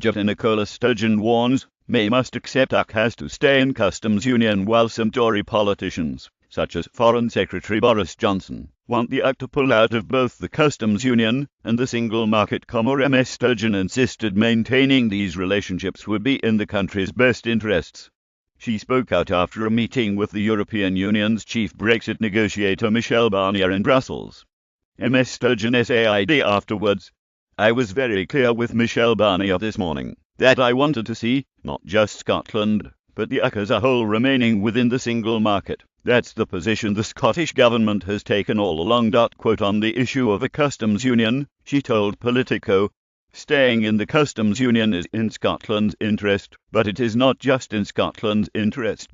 Nicola Sturgeon warns May must accept UK has to stay in customs union, while some Tory politicians, such as Foreign Secretary Boris Johnson, want the UK to pull out of both the customs union and the single market. Ms Sturgeon insisted maintaining these relationships would be in the country's best interests. She spoke out after a meeting with the European Union's chief Brexit negotiator Michel Barnier in Brussels. Ms Sturgeon said afterwards, "I was very clear with Michel Barnier this morning that I wanted to see, not just Scotland, but the UK as a whole remaining within the single market. That's the position the Scottish Government has taken all along." On the issue of a customs union, she told Politico, "Staying in the customs union is in Scotland's interest, but it is not just in Scotland's interest.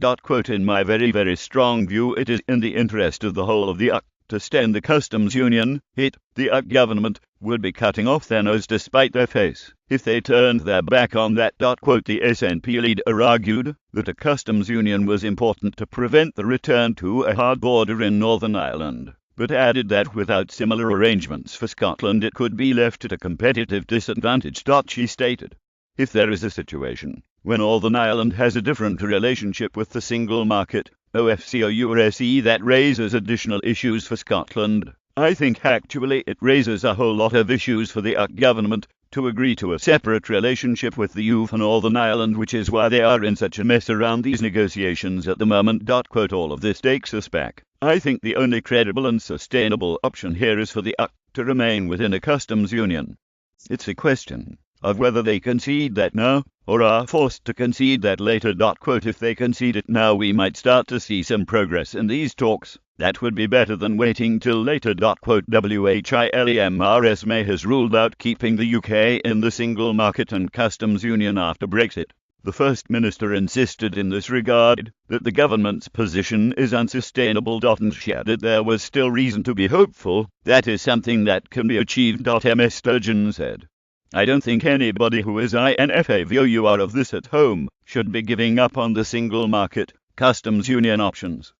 In my very, very strong view, it is in the interest of the whole of the UK to stay in the customs union. The UK government, would be cutting off their nose to spite their face if they turned their back on that." The SNP leader argued that a customs union was important to prevent the return to a hard border in Northern Ireland, but added that without similar arrangements for Scotland it could be left at a competitive disadvantage. She stated, "If there is a situation when Northern Ireland has a different relationship with the single market, OFC or URSE, that raises additional issues for Scotland. I think actually it raises a whole lot of issues for the UK government to agree to a separate relationship with the EU for Northern Ireland, which is why they are in such a mess around these negotiations at the moment." All of this takes us back. "I think the only credible and sustainable option here is for the UK to remain within a customs union. It's a question of whether they concede that now, or are forced to concede that later." If they concede it now, we might start to see some progress in these talks. That would be better than waiting till later. WHILEMRS May has ruled out keeping the UK in the single market and customs union after Brexit. The First Minister insisted in this regard that the government's position is unsustainable, and she added there was still reason to be hopeful that is something that can be achieved. Ms Sturgeon said, "I don't think anybody who is in favour of this at home should be giving up on the single market, customs union options.